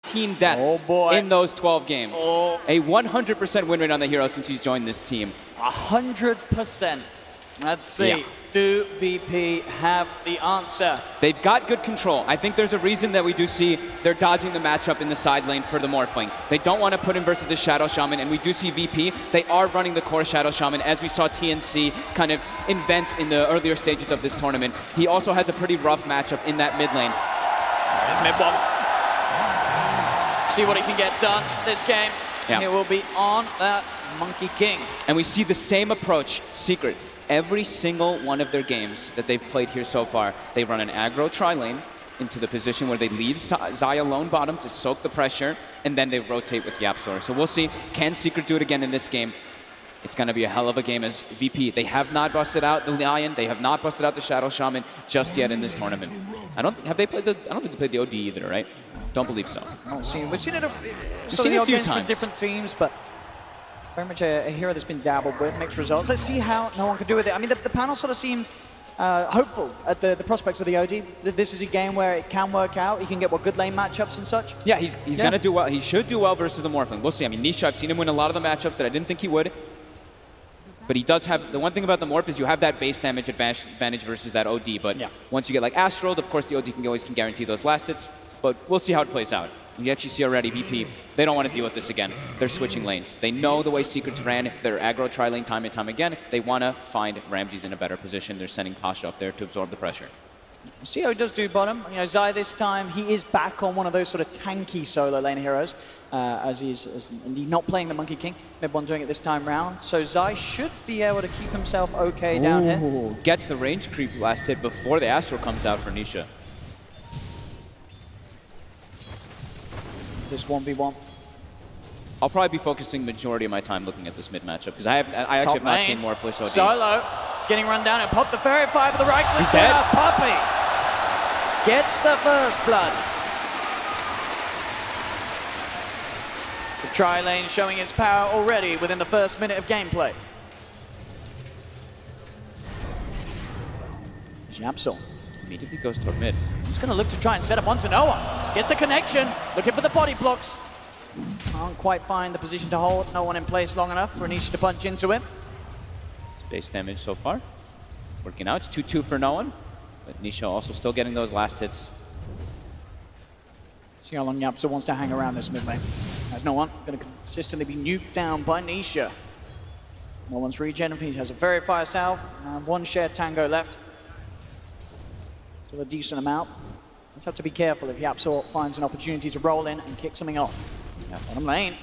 18 deaths in those 12 games. A 100% win rate on the hero since he's joined this team. 100%. Let's see. Yeah. Do VP have the answer? They've got good control. I think there's a reason that we do see they're dodging the matchup in the side lane for the Morphling. They don't want to put him versus the Shadow Shaman, and we do see VP. They are running the core Shadow Shaman, as we saw TNC kind of invent in the earlier stages of this tournament. He also has a pretty rough matchup in that mid lane. Mid bomb. See what he can get done this game. Yeah. It will be on that Monkey King. And we see the same approach, Secret. Every single one of their games that they've played here so far, they run an aggro tri-lane into the position where they leave Zai alone bottom to soak the pressure, and then they rotate with YapzOr. So we'll see, can Secret do it again in this game? It's going to be a hell of a game as VP. They have not busted out the Lion, they have not busted out the Shadow Shaman just yet in this tournament. I don't think they played the OD either, right? Don't believe so. We've seen it a few times from different teams, but very much a hero that's been dabbled with, mixed results. Let's see how no one can do with it. I mean, the panel sort of seemed hopeful at the prospects of the OD. This is a game where it can work out. He can get good lane matchups and such. Yeah, he's going to do well. He should do well versus the Morphling. We'll see. I mean, Nisha, I've seen him win a lot of the matchups that I didn't think he would. But he does have, the one thing about the Morph is you have that base damage advantage versus that OD. But once you get like Astraled, of course the OD can always guarantee those last hits. But we'll see how it plays out. You actually see already VP, they don't want to deal with this again. They're switching lanes. They know the way Secrets ran their aggro tri-lane time and time again. They want to find Ramses in a better position. They're sending Pasha up there to absorb the pressure. See how he does do bottom. You know, Zai this time, he is back on one of those sort of tanky solo lane heroes, as he's not playing the Monkey King. Mid one doing it this time round. So Zai should be able to keep himself okay down here. Gets the range creep last hit before the Astral comes out for Nisha. This 1v1. I'll probably be focusing majority of my time looking at this mid matchup because I actually have not seen more Flish OD. Solo, he's getting run down and popped the Fairy Fire for the right click. Puppy gets the first blood. The tri-lane showing its power already within the first minute of gameplay. YapzOr immediately goes toward mid. He's going to look to try and set up onto no one. Gets the connection, looking for the body blocks. Can't quite find the position to hold. No one in place long enough for Anisha to punch into him. Base damage so far. Working out. It's 2-2 for no one. But Nisha also still getting those last hits. See how long YapzOr wants to hang around this mid lane. There's no one. Going to consistently be nuked down by Nisha. No one's regen. He has a very fire salve. One shared tango left. So a decent amount. Let's have to be careful if YapzOr finds an opportunity to roll in and kick something off. Yeah. Bottom lane.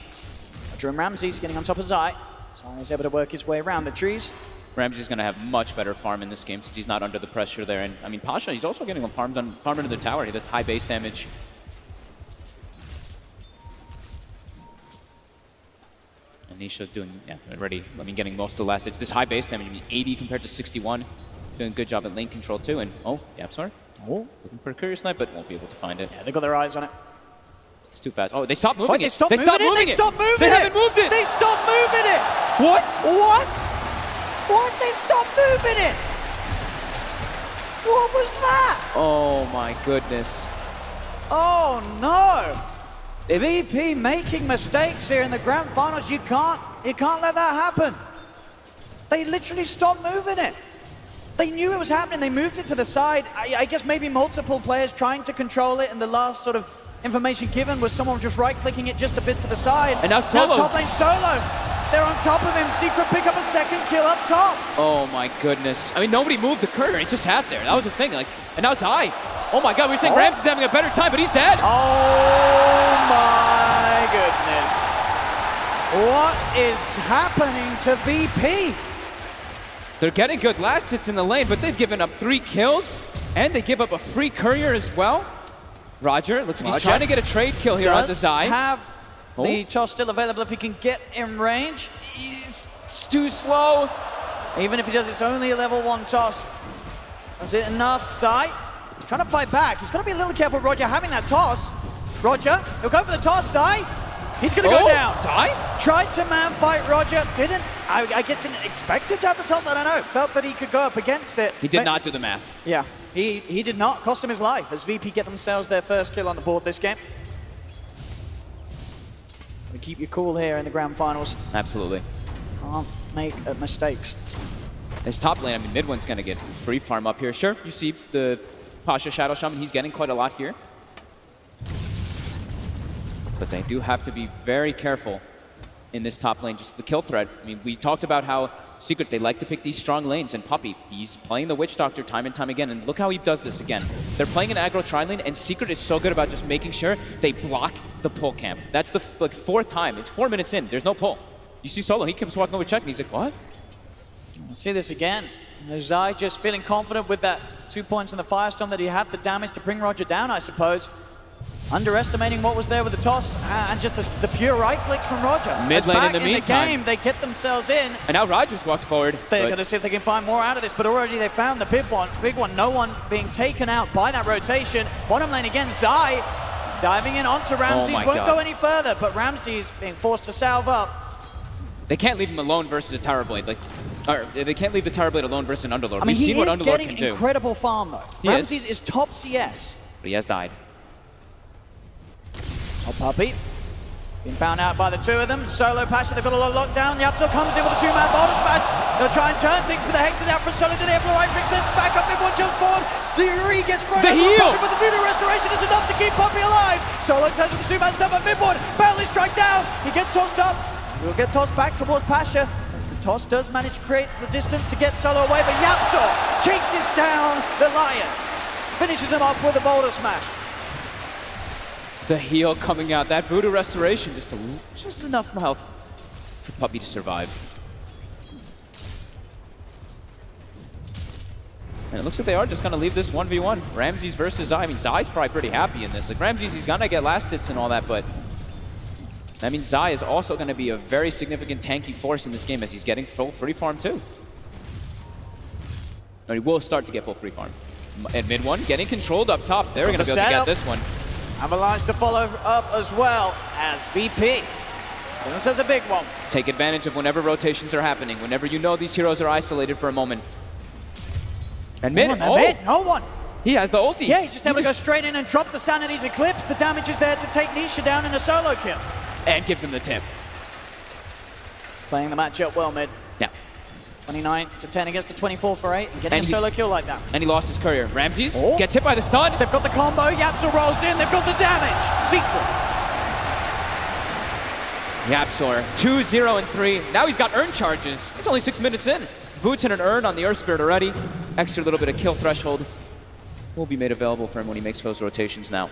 Adrian Ramses getting on top of Zai. Zai is able to work his way around the trees. Ramses is going to have much better farm in this game since he's not under the pressure there. And I mean, Pasha, he's also getting farmed into the tower. He had high base damage. Anisha doing, already, getting most of the last hits. This high base damage, 80 compared to 61. Doing a good job at lane control too. And YapzOr. Looking for a Courier Snipe, but won't be able to find it. Yeah, they got their eyes on it. It's too fast. Oh, they stopped moving it. They stopped moving it. They stopped moving it. They haven't moved it. They stopped moving it. What? What? What? They stopped moving it. What was that? Oh my goodness. Oh no. The VP making mistakes here in the grand finals. You can't let that happen. They literally stopped moving it. They knew it was happening. They moved it to the side. I guess maybe multiple players trying to control it, and the last sort of information given was someone just right-clicking it just a bit to the side. And now Solo. Now top lane Solo. They're on top of him. Secret pick up a second kill up top. Oh my goodness. I mean, nobody moved the Courier. It just sat there. That was the thing. And now it's Zai. Oh my God, we were saying Ramses is having a better time, but he's dead. Oh my goodness. What is happening to VP? They're getting good last hits in the lane, but they've given up 3 kills, and they give up a free Courier as well. Roger, looks like he's trying to get a trade kill here on the Zai. Have the toss still available if he can get in range. He's too slow. Even if he does, it's only a level 1 toss. Is it enough? Zai, he's trying to fight back. He's got to be a little careful, Roger, having that toss. Roger, he'll go for the toss, Zai. He's going to go down. Zai? Tried to man fight Roger, I guess didn't expect him to have the toss, I don't know. Felt that he could go up against it. He did not do the math. Yeah, he did not. Cost him his life as VP get themselves their first kill on the board this game. Keep you cool here in the grand finals. Absolutely. Can't make mistakes. This top lane, I mean, mid one's going to get free farm up here. Sure, you see the Pasha Shadow Shaman, he's getting quite a lot here. But they do have to be very careful in this top lane, just the kill threat. I mean, we talked about how Secret, they like to pick these strong lanes, and Puppey, he's playing the Witch Doctor time and time again, and look how he does this again. They're playing an aggro tri-lane, and Secret is so good about just making sure they block the pull camp. That's the fourth time. It's 4 minutes in. There's no pull. You see Solo, he keeps walking over check, and he's like, what? We'll see this again. Zai just feeling confident with that 2 points in the Firestorm that he had the damage to bring Roger down, I suppose. Underestimating what was there with the toss, and just the pure right clicks from Roger. Mid lane in the meantime. Game, they get themselves in. And now Roger's walked forward. They're going to see if they can find more out of this, but already they found the big one. No one being taken out by that rotation. Bottom lane again, Zai diving in onto Ramses. Won't go any further, but Ramses being forced to salve up. They can't leave him alone versus a Tower Blade. Or they can't leave the Tower Blade alone versus an Underlord. I mean, We've seen what Underlord can do. He's getting incredible farm, though. Ramses is top CS. But he has died. Oh, Puppey. Being found out by the two of them. Solo Pasha, they've got a lot of lockdown. Yapso comes in with a two-man boulder smash. They'll try and turn things, but the Hex is out from Solo to the F right fix. Then back up, everyone jumps forward. Zyori gets thrown out Puppey, but the Voodoo Restoration is enough to keep Puppey alive. Solo turns with the two-man stuff at midboard. Barely strike down. He gets tossed up. He'll get tossed back towards Pasha. As the toss does manage to create the distance to get Solo away, but Yapso chases down the Lion. Finishes him off with a boulder smash. The heal coming out, that Voodoo Restoration, just enough health for Puppey to survive. And it looks like they are just going to leave this 1v1. Ramses versus Zai. I mean, Zai's probably pretty happy in this. Like, Ramses, he's going to get last hits and all that, but that means Zai is also going to be a very significant tanky force in this game as he's getting full free farm too. Or he will start to get full free farm. And mid one, getting controlled up top. They're going to be able to get this one. Avalanche to follow up as well as VP. This is a big one. Take advantage of whenever rotations are happening, whenever you know these heroes are isolated for a moment. And mid, no one. He has the ulti. Yeah, he's just able to go straight in and drop the Sanity's Eclipse. The damage is there to take Nisha down in a solo kill. And gives him the tip. Playing the matchup well mid. Yeah. 29 to 10 against the 24 for 8. And getting a solo kill like that. And he lost his courier. Ramses gets hit by the stun. They've got the combo. Yapsor rolls in. They've got the damage. Sequel. Yapsor, 2-0 and 3. Now he's got urn charges. It's only 6 minutes in. Boots and an urn on the Earth Spirit already. Extra little bit of kill threshold will be made available for him when he makes those rotations now.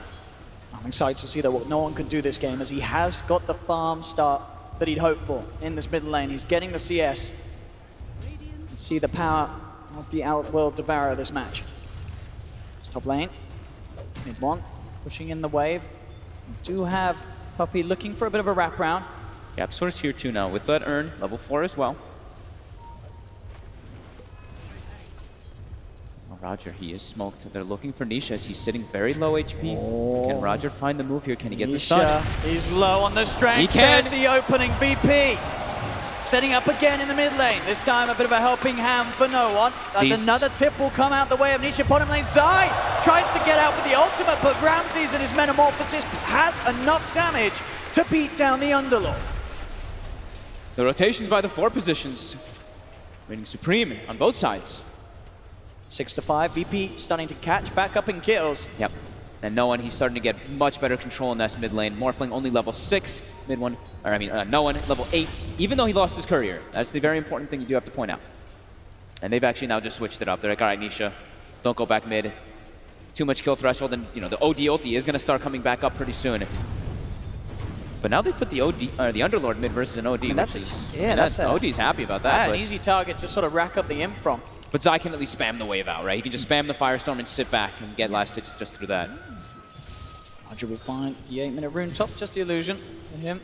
I'm excited to see that no one can do this game as he has got the farm start that he'd hoped for in this middle lane. He's getting the CS. And see the power of the Outworld Devourer this match. It's top lane. Mid one, pushing in the wave. We do have Puppey looking for a bit of a wraparound. Yapsor's here too now with that urn, level 4 as well. Roger, he is smoked. They're looking for Nisha as he's sitting very low HP. Can Roger find the move here? Can he get the stun? He's low on the strength. He can. There's the opening VP. Setting up again in the mid lane. This time a bit of a helping hand for no one. Another tip will come out the way of Nisha. Bottom lane, Zai tries to get out with the ultimate, but Ramses and his Metamorphosis has enough damage to beat down the Underlord. The rotations by the 4 positions. Reigning supreme on both sides. 6 to 5. VP starting to catch back up in kills. Yep. And no one, he's starting to get much better control in this mid lane. Morphling only level 6, mid one, or I mean, no one, level 8, even though he lost his courier. That's the very important thing you do have to point out. And they've actually now just switched it up. They're like, all right, Nisha, don't go back mid. Too much kill threshold, and you know, the OD ulti is going to start coming back up pretty soon. But now they put the Underlord mid versus an OD, OD's happy about that. An easy target to sort of rack up the imp from. But Zai can at least spam the wave out, right? He can just spam the Firestorm and sit back and get last hits just through that. Roger will find the 8-minute rune top, just the illusion for him.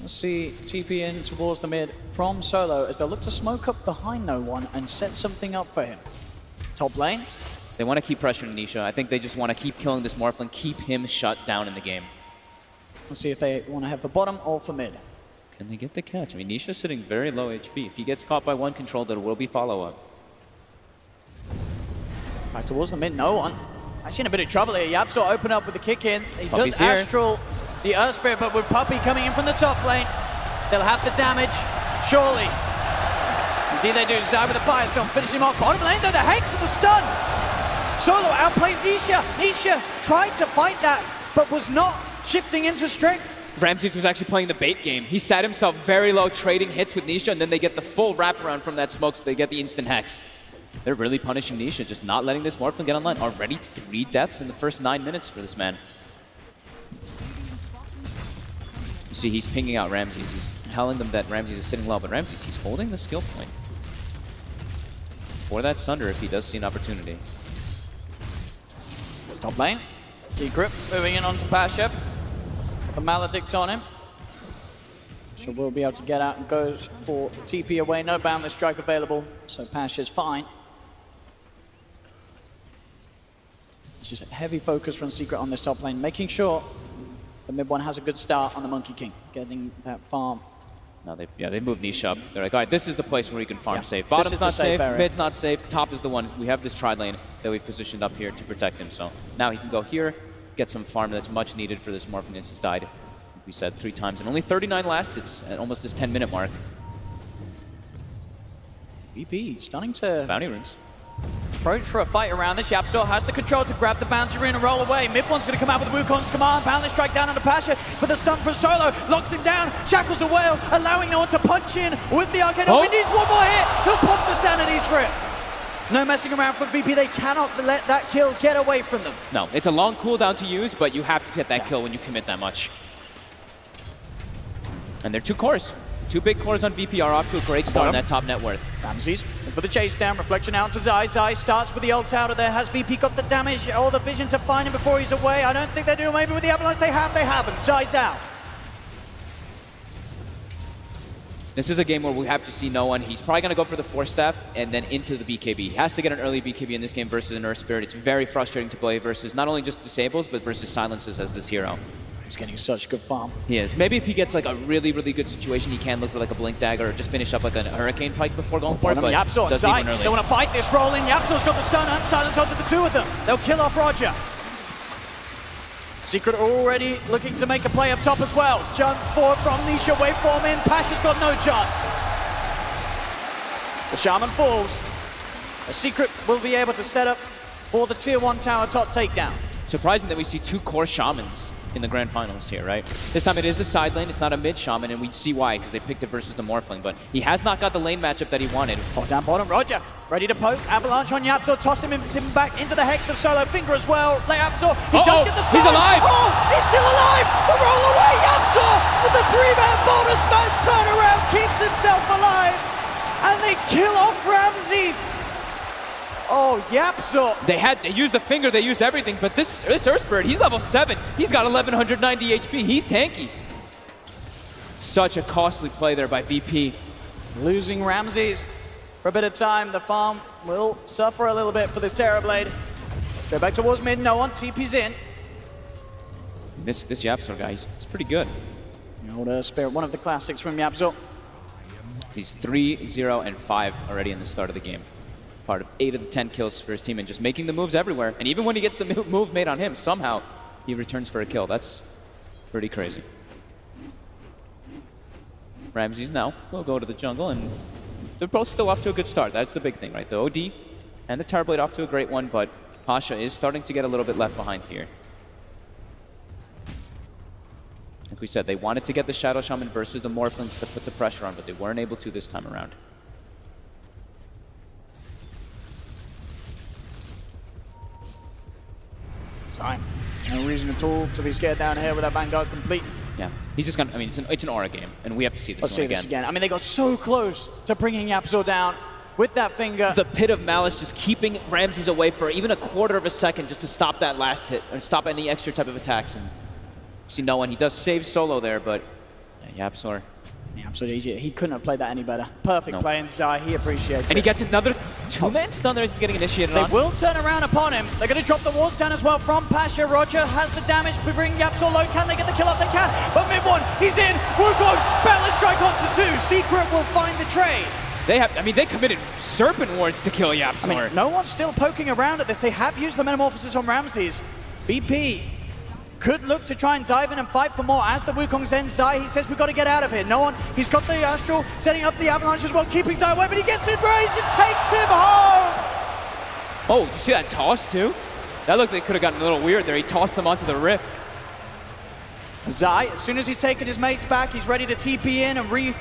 Let's see TP in towards the mid from Solo as they'll look to smoke up behind no one and set something up for him. Top lane. They want to keep pressuring Nisha. I think they just want to keep killing this Morphling, keep him shut down in the game. Let's see if they want to have for bottom or for mid. Can they get the catch? I mean, Nisha's sitting very low HP. If he gets caught by one control, there will be follow-up. Back towards the mid, no one. Actually in a bit of trouble here. Yapso open up with the kick in. He Puppey's does here. Astral the Earth Spirit, but with Puppey coming in from the top lane, they'll have the damage, surely. Indeed they do. Zyori with the Firestorm, finishing him off. Bottom lane though, the Hex of the stun. Solo outplays Nisha. Nisha tried to fight that, but was not shifting into strength. Ramses was actually playing the bait game. He sat himself very low, trading hits with Nisha, and then they get the full wraparound from that smoke, so they get the instant Hex. They're really punishing Nisha, just not letting this Morphling get online. Already 3 deaths in the first 9 minutes for this man. You see, he's pinging out Ramses. He's telling them that Ramses is sitting low, but Ramses, he's holding the skill point for that Sunder if he does see an opportunity. Top lane, Secret moving in onto Pasha. The Maledict on him. So we'll be able to get out and go for TP away. No boundless strike available, so Pasha's fine. It's just a heavy focus from Secret on this top lane, making sure the mid one has a good start on the Monkey King, getting that farm. No, they moved Nisha up. They're like, all right, this is the place where you can farm safe. Bottom's not safe, mid's not safe, top is the one. We have this tri-lane that we've positioned up here to protect him. So now he can go here, get some farm that's much needed for this Morphling since he's died. We said 3 times, and only 39 last hits at almost this 10-minute mark. VP starting to bounty runes. Approach for a fight around this. Yapzor has the control to grab the bounty rune and roll away. Mid one's going to come out with Wukong's command. Boundless strike down onto Pasha for the stun from Solo. Locks him down, shackles a whale, allowing no one to punch in with the arcane. Oh, he needs one more hit. He'll pop the sanities for it. No messing around for VP. They cannot let that kill get away from them. No, it's a long cooldown to use, but you have to get that kill when you commit that much. And they're 2 cores. 2 big cores on VP are off to a great start on that top net worth. Ramses for the chase down, reflection out to Zai. Zai starts with the ult out of there. Has VP got the damage or the vision to find him before he's away? I don't think they do. Maybe with the avalanche they haven't. Zai's out. This is a game where we have to see no one. He's probably going to go for the Force Staff and then into the BKB. He has to get an early BKB in this game versus an Earth Spirit. It's very frustrating to play versus not only just disables, but versus silences as this hero. He's getting such good farm. He is. Maybe if he gets like a really, really good situation, he can look for like a Blink Dagger or just finish up like a Hurricane Pike before going for it, but Yapzor doesn't even early. They want to fight this roll in. Yapzor's got the stun and silence onto the 2 of them. They'll kill off Roger. Secret already looking to make a play up top as well. Jump forward from Nisha, waveform in. Pasha's got no chance. The Shaman falls. A Secret will be able to set up for the tier 1 tower top takedown. Surprising that we see 2 core Shamans in the grand finals here, right? This time it is a side lane, it's not a mid Shaman, and we see why, because they picked it versus the Morphling, but he has not got the lane matchup that he wanted. Oh, down bottom, Roger, ready to poke, avalanche on Yapzor, toss him back into the Hex of Solo, finger as well, Yapzor, he does get the stun! He's alive! Oh, he's still alive! The roll away, Yapzor, with the 3-man bonus smash turnaround, keeps himself alive, and they kill off Ramses! Oh, Yapzor. They used the finger, they used everything, but this Earth Spirit, he's level 7. He's got 1190 HP, he's tanky. Such a costly play there by VP. Losing Ramses for a bit of time. The farm will suffer a little bit for this Terrorblade. Straight back towards mid, no one, TP's in. This Yapzor guy, he's pretty good. The old Spirit, one of the classics from Yapzor. He's 3-0 and 5 already in the start of the game. Part of 8 of the 10 kills for his team and just making the moves everywhere. And even when he gets the move made on him, somehow he returns for a kill. That's pretty crazy. Ramses now will go to the jungle, and they're both still off to a good start. That's the big thing, right? The OD and the Terrorblade off to a great one, but Pasha is starting to get a little bit left behind here. Like we said, they wanted to get the Shadow Shaman versus the Morphlings to put the pressure on, but they weren't able to this time around. Fine. No reason at all to be scared down here with that Vanguard complete. Yeah, he's just gonna, I mean, it's an aura game, and we have to see this again. I mean, they got so close to bringing Yapzor down with that finger. The Pit of Malice just keeping Ramses away for even a quarter of a second just to stop that last hit, or stop any extra type of attacks. And see no one, he does save Solo there, but yeah, Yapzor. He couldn't have played that any better. Perfect play inside, he appreciates it. And he gets another 2-man stun there as he's getting initiated on. They will turn around upon him. They're going to drop the walls down as well from Pasha. Roger has the damage to bring Yapzor low. Can they get the kill off? They can. But mid one, he's in. Wukong's balance strike onto 2. Secret will find the trade. They have, I mean, they committed Serpent Wards to kill Yapzor. I mean, no one's still poking around at this. They have used the Metamorphosis on Ramses. VP could look to try and dive in and fight for more. As the Wukong's ends Zai, he says, we've got to get out of here. No one, he's got the Astral, setting up the Avalanche as well, keeping Zai away, but he gets in range and takes him home! Oh, you see that toss too? That looked like it could have gotten a little weird there. He tossed him onto the rift. Zai, as soon as he's taken his mates back, he's ready to TP in and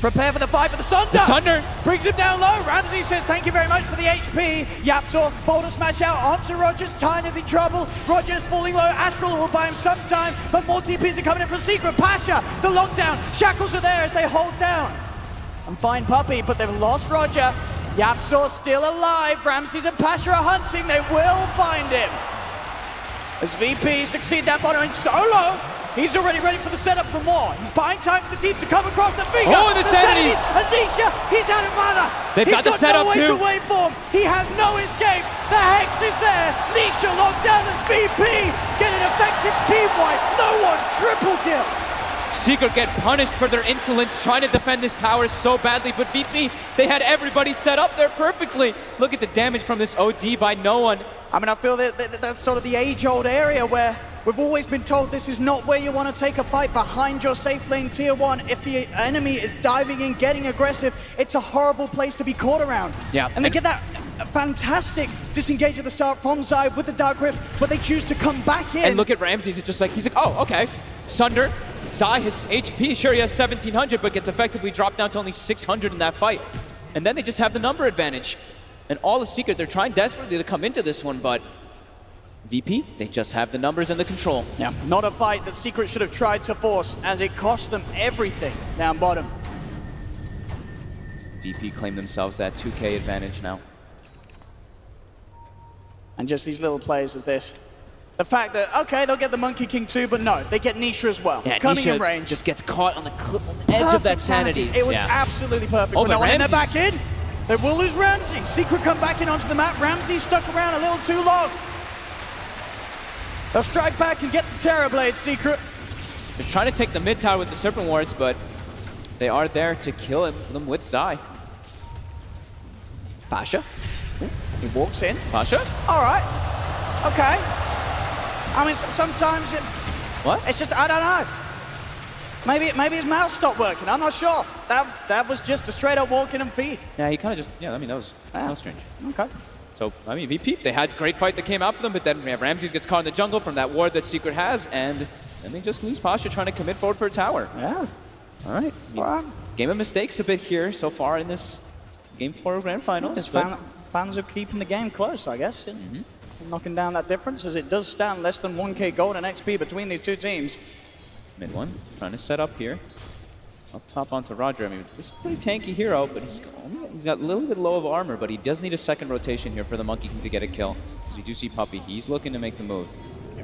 prepare for the fight for the Sunder! The Sunder! Brings him down low. Ramsey says, thank you very much for the HP. Yapzor, folder smash out onto Rogers. Tyner's in trouble. Rogers falling low. Astral will buy him some time, but more TPs are coming in from Secret. Pasha, the lockdown. Shackles are there as they hold down and find Puppey, but they've lost Roger. Yapzor still alive. Ramses and Pasha are hunting. They will find him. As VP succeed that bottom in solo, he's already ready for the setup for more. He's buying time for the team to come across the finger. Oh, and the Sanities! Anisha, he's out of mana. They've got the setup too. He's got no way to too. wait for him. He has no escape. The Hex is there. Nisha locked down and VP get an effective team wipe. No one, triple kill. Secret get punished for their insolence trying to defend this tower so badly, but VP, they had everybody set up there perfectly. Look at the damage from this OD by no one. I mean, I feel that that's sort of the age-old area where we've always been told this is not where you want to take a fight behind your safe lane tier 1. If the enemy is diving in, getting aggressive, it's a horrible place to be caught around. Yeah. And they get that fantastic disengage at the start from Zai with the Dark Rift, but they choose to come back in. And look at Ramses, it's just like, he's like, oh, okay. Sunder, Zai, his HP, sure he has 1700, but gets effectively dropped down to only 600 in that fight. And then they just have the number advantage. And all the Secret, they're trying desperately to come into this one, but VP, they just have the numbers and the control. Yeah, not a fight that Secret should have tried to force, as it cost them everything down bottom. VP claim themselves that 2K advantage now. And just these little plays as this. The fact that, okay, they'll get the Monkey King too, but no, they get Nisha as well. Yeah, coming Nisha in range. just gets caught on the edge of that sanity. It was absolutely perfect. Oh, But no one in there Ramses. back in. They will lose Ramsey. Secret come back in onto the map. Ramsey stuck around a little too long. They'll strike back and get the Terror Blade, Secret. They're trying to take the mid tower with the Serpent Wards, but they are there to kill them with Zai. Pasha. He walks in. Pasha? All right. Okay. I mean, sometimes What? it's just, I don't know. Maybe his mouse stopped working. I'm not sure. That was just a straight up walk in and feed. Yeah, he kind of just, yeah, I mean, that was strange. Okay. So, I mean, VP, they had a great fight that came out for them, but then Ramses gets caught in the jungle from that ward that Secret has, and then they just lose Pasha trying to commit forward for a tower. Yeah. All right. Game of mistakes a bit here so far in this Game 4 Grand Finals. Fans are keeping the game close, I guess. Knocking down that difference, as it does stand less than 1k gold and XP between these two teams. Mid one, trying to set up here. Up top onto Roger. I mean, this is a pretty tanky hero, but he's got a little bit low of armor, but he does need a second rotation here for the Monkey King to get a kill. As we do see Puppey, he's looking to make the move.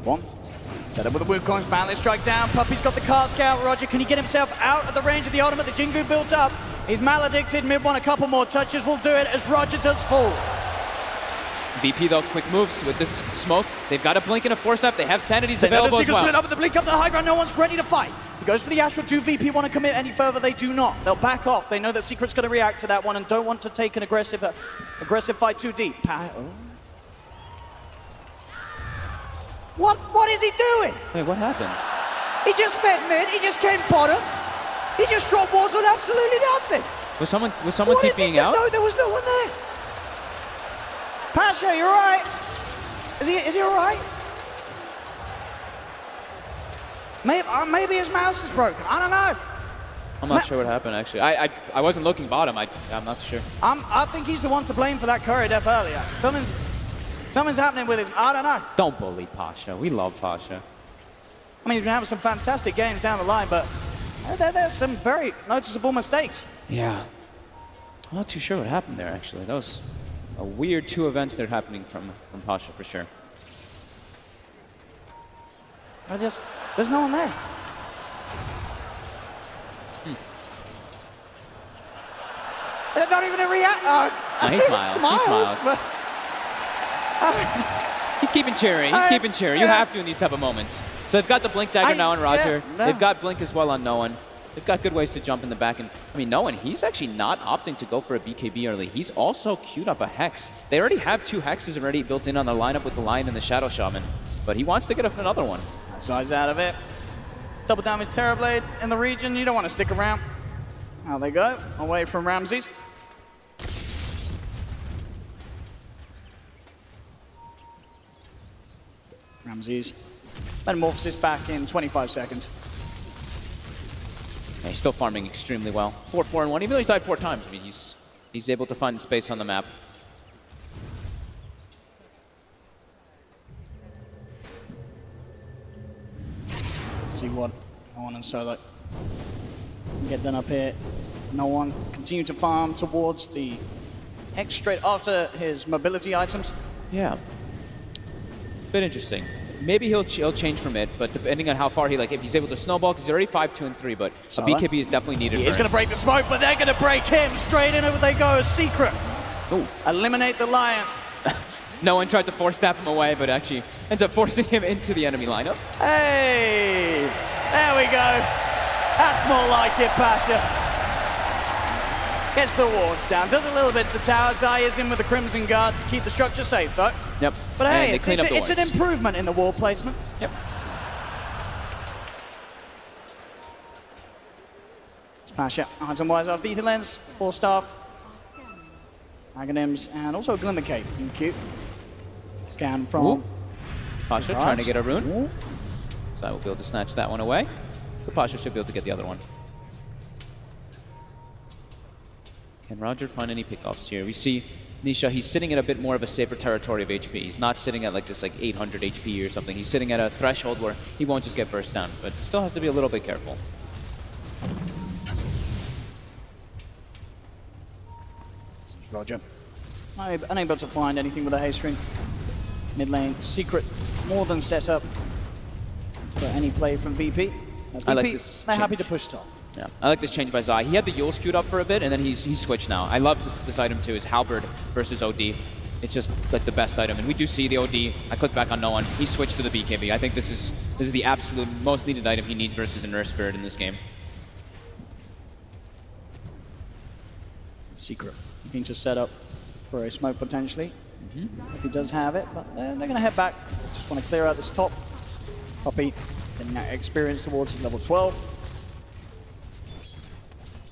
One. Set up with the Wukong's Boundless strike down. Puppey's got the cask out. Roger, can he get himself out of the range of the ultimate? The Jingu built up. He's maledicted. Mid one, a couple more touches will do it as Roger does fall. VP though, quick moves with this smoke. They've got a blink and a force up. They have sanities available as well. Split up with the blink up to the high ground. No one's ready to fight. He goes for the Astral 2. VP want to commit any further. They do not. They'll back off. They know that Secret's going to react to that one and don't want to take an aggressive fight too deep. What is he doing? Wait, what happened? He just fed mid. He just came bottom. He just dropped wards on absolutely nothing. Was someone TPing out? No, there was no one there. Pasha, you're right. Is he all right? Maybe his mouse is broken. I don't know. I'm not sure what happened, actually. I wasn't looking bottom. I'm not sure. I think he's the one to blame for that courier death earlier. Something's happening with his... I don't know. Don't bully Pasha. We love Pasha. I mean, he's been having some fantastic games down the line, but there's some very noticeable mistakes. Yeah. I'm not too sure what happened there, actually. That was a weird two events that are happening from Pasha, for sure. There's no one there. They're not even a react. No, he smiles. He's keeping cheering. He's keeping cheering. You have to in these type of moments. So they've got the blink dagger now on Roger. They've got blink as well on no one. they've got good ways to jump in the back. And I mean, Owen, he's actually not opting to go for a BKB early. He's also queued up a Hex. They already have 2 Hexes already built in on their lineup with the Lion and the Shadow Shaman, but he wants to get up another one. Size out of it. Double damage Terrorblade in the region. You don't want to stick around. Out they go, away from Ramses. Ramses. Metamorphosis back in 25 seconds. Yeah, he's still farming extremely well. 4-4-1, even though he's died 4 times. I mean, he's able to find the space on the map. Let's see what Owen and Solo can get done up here. No one continue to farm towards the Hex straight after his mobility items. Yeah. Bit interesting. Maybe he'll change from it, but depending on how far if he's able to snowball, because he's already 5, 2, and 3, but a BKB is definitely needed. He's going to break the smoke, but they're going to break him. Straight in over they go. Secret. Ooh. Eliminate the Lion. No one tried to force tap him away, but actually ends up forcing him into the enemy lineup. Hey, there we go. That's more like it, Pasha. Gets the wards down, does a little bit to the tower. Zai is in with the Crimson Guard to keep the structure safe, though. Yep. But hey, it's an improvement in the wall placement. Yep. It's Pasha, item-wise off the Ether Lens, 4 staff, Aghanims, and also a Glimmer Cape in queue. Scan from Pasha trying to get a rune. Zai will be able to snatch that one away. But Pasha should be able to get the other one. Can Roger find any pickoffs here? We see Nisha, he's sitting at a bit more of a safer territory of HP. He's not sitting at this 800 HP or something. He's sitting at a threshold where he won't just get burst down, but still has to be a little bit careful. Roger. Unable to find anything with a haste ring. Mid lane, Secret, more than set up for any play from VP. I like this. They're happy to push top. Yeah, I like this change by Zai. He had the Yules queued up for a bit, and then he's switched now. I love this item too, is Halberd versus OD. It's just the best item, and we do see the OD. I click back on no one. He switched to the BKB. I think this is the absolute most needed item he needs versus a Nurse Spirit in this game. Secret looking to set up for a smoke potentially. If he does have it, but they're going to head back. Just want to clear out this top. Poppy getting that experience towards his level 12.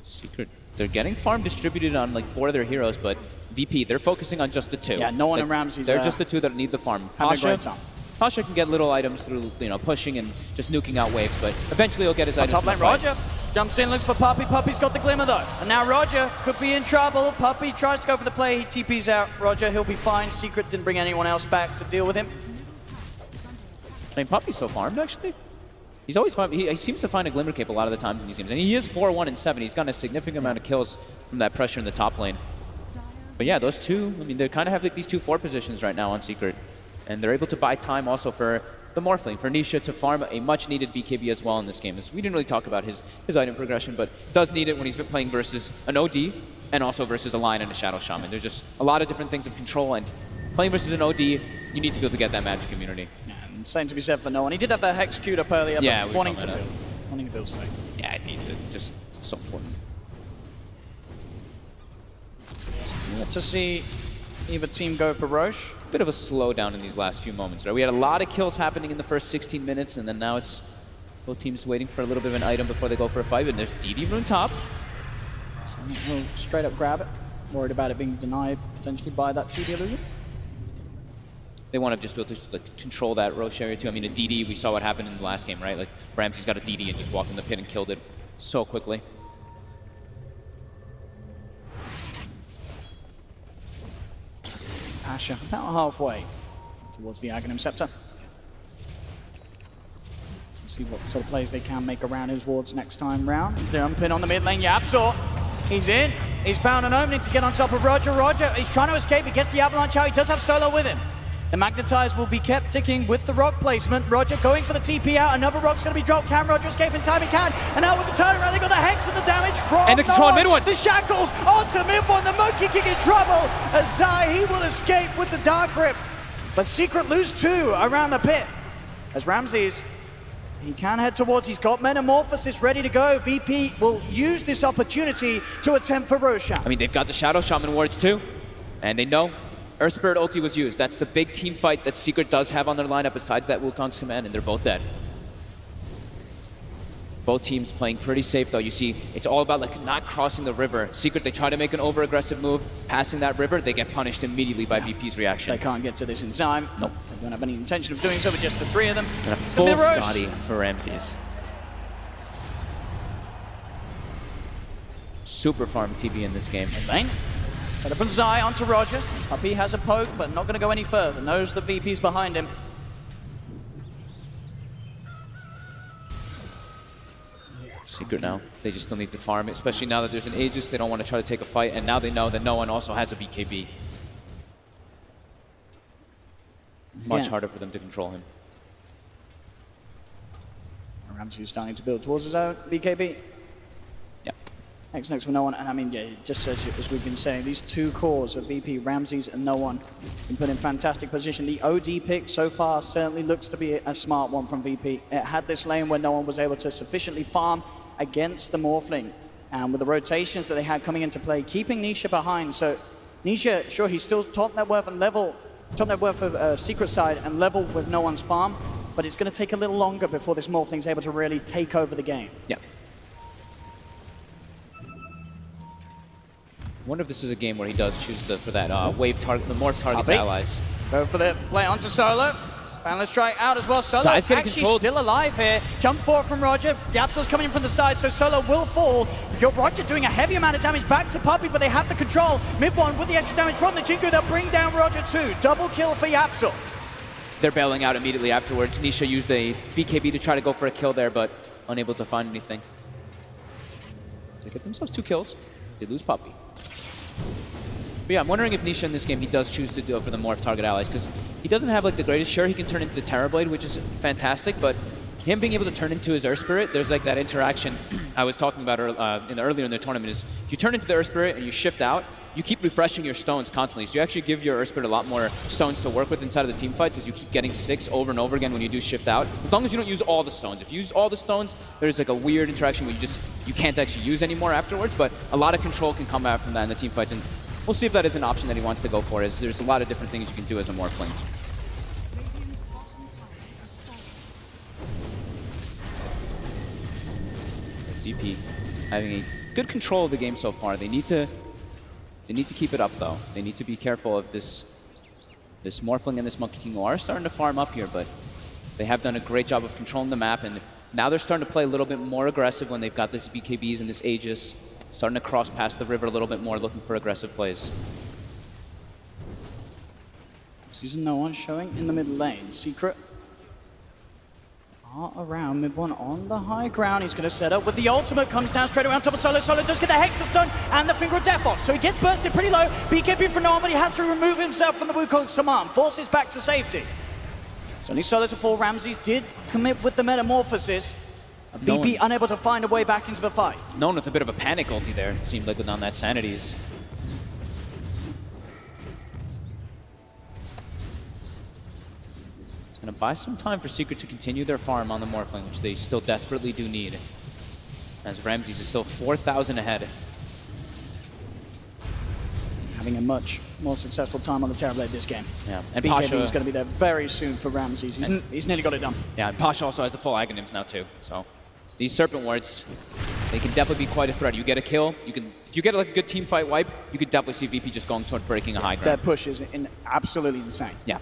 Secret. They're getting farm distributed on 4 of their heroes, but VP, they're focusing on just the 2. Yeah, no one in Ramses. They're just the 2 that need the farm. Pasha can get little items through, pushing and just nuking out waves, but eventually he'll get his items. Top lane, Roger jumps in, looks for Puppy. Puppy's got the glimmer though, and now Roger could be in trouble. Puppy tries to go for the play. He TP's out. Roger, he'll be fine. Secret didn't bring anyone else back to deal with him. I mean, Puppy's so farmed actually. He's always fine. He seems to find a Glimmer Cape a lot of the times in these games. And he is 4-1 and 7. He's gotten a significant amount of kills from that pressure in the top lane. But yeah, those 2, I mean, they kind of have these 2 4 positions right now on Secret. And they're able to buy time also for the Morphling, for Nisha to farm a much-needed BKB as well in this game. We didn't really talk about his item progression, but does need it when he's playing versus an OD and also versus a Lion and a Shadow Shaman. There's just a lot of different things of control, and playing versus an OD, you need to be able to get that magic immunity. Same to be said for no one. He did have the Hex queued up earlier, yeah, but wanting to build safe. Yeah, it needs it. Just so important. Yet to see either team go for Roche. Bit of a slowdown in these last few moments, right? We had a lot of kills happening in the first 16 minutes, and then now it's both teams waiting for a little bit of an item before they go for a fight. And there's DD rune top. So he'll straight up grab it. Worried about it being denied potentially by that 2D illusion. They want to just be able to control that Roche area too. I mean, a DD, we saw what happened in the last game, right? Ramsey's got a DD and just walked in the pit and killed it so quickly. Pasha about halfway towards the Aghanim Scepter. Let's see what sort of plays they can make around his wards next time round. Jump in on the mid lane, Yapsor. He's in. He's found an opening to get on top of Roger. Roger, he's trying to escape. He gets the avalanche out. He does have Solo with him. The Magnetize will be kept ticking with the rock placement. Roger going for the TP out. Another rock's going to be dropped. Can Roger escape in time? He can. And now with the turnaround, they got the Hex and the damage from and the control on mid one. The shackles onto mid one. The Monkey King in trouble. As Zai, he will escape with the Dark Rift. But Secret lose 2 around the pit. As Ramses, He can head towards, he's got Metamorphosis ready to go. VP will use this opportunity to attempt for Roshan. I mean, they've got the Shadow Shaman wards too, and they know Earth Spirit ulti was used. That's the big team fight that Secret does have on their lineup besides that Wukong's command, and they're both dead. Both teams playing pretty safe though. You see, it's all about like not crossing the river. Secret, they try to make an over-aggressive move. Passing that river, they get punished immediately by VP's reaction. They can't get to this in time. Nope. They don't have any intention of doing so with just the three of them. And a full Scotty for Ramses. Super farm TB in this game. Lane. Set up from Zai onto Roger. Puppey has a poke, but not going to go any further. Knows the VP's behind him. Secret now. They just still need to farm it, especially now that there's an Aegis. They don't want to try to take a fight, and now they know that no one also has a BKB. Much harder for them to control him. Ramsey is starting to build towards his own BKB. Yep. Next for no one, and I mean, yeah, just as we've been saying, these two cores of VP, Ramses and no one, been put in fantastic position. The OD pick so far certainly looks to be a smart one from VP. It had this lane where no one was able to sufficiently farm against the Morphling, and with the rotations that they had coming into play, keeping Nisha behind. So Nisha, sure, he's still top net worth and level, top net worth of Secret side and level with no one's farm, but it's going to take a little longer before this Morphling's able to really take over the game. Yeah. I wonder if this is a game where he does choose for that wave target, the morph target's allies. Go for the play onto Solo. And let's try out as well. Solo actually controlled. Still alive here. Jump forward from Roger. The Absol's coming in from the side, so Solo will fall. You've got Roger doing a heavy amount of damage back to Puppey, but they have the control. Mid one with the extra damage from the Jingu. They'll bring down Roger too. Double kill for Yapsel. They're bailing out immediately afterwards. Nisha used a BKB to try to go for a kill there, but unable to find anything. They get themselves 2 kills. They lose Puppey. But yeah, I'm wondering if Nisha in this game, he does choose to go for the morph target allies, because he doesn't have like the greatest share. He can turn into the Terrorblade, which is fantastic, but him being able to turn into his Earth Spirit, there's like that interaction I was talking about earlier in the tournament, is if you turn into the Earth Spirit and you shift out, you keep refreshing your stones constantly. So you actually give your Earth Spirit a lot more stones to work with inside of the team fights, as you keep getting 6 over and over again when you do shift out. As long as you don't use all the stones. If you use all the stones, there's like a weird interaction where you can't actually use anymore afterwards, but a lot of control can come out from that in the team fights. And we'll see if that is an option that he wants to go for, as there's a lot of different things you can do as a Morphling. VP having a good control of the game so far. They need to keep it up though. They need to be careful of this Morphling and this Monkey King, who are starting to farm up here, but they have done a great job of controlling the map, and now they're starting to play a little bit more aggressive when they've got this BKBs and this Aegis. Starting to cross past the river a little bit more, looking for aggressive plays. Season no one showing in the mid lane. Secret are around mid one on the high ground. He's going to set up with the ultimate. Comes down straight around top of Solo. Solo does get the Hex, the Stun, and the Finger of Death off. So he gets bursted pretty low. BKB for no one, but he has to remove himself from the Wukong's command. Forces back to safety. So only Solo to fall. Ramses did commit with the Metamorphosis. VP unable to find a way back into the fight. Known with a bit of a panic ulti there, it seemed like, on that Sanities. It's going to buy some time for Secret to continue their farm on the Morphling, which they still desperately do need, as Ramses is still 4,000 ahead. Having a much more successful time on the Terrorblade this game. Yeah, and BKB Pasha is going to be there very soon for Ramses. He's nearly got it done. Yeah, and Pasha also has the full Aghanims now too, so these Serpent Wards, they can definitely be quite a threat. You get a kill, if you get like a good team fight wipe, you could definitely see VP just going toward breaking a high ground. That push is absolutely insane. Yeah.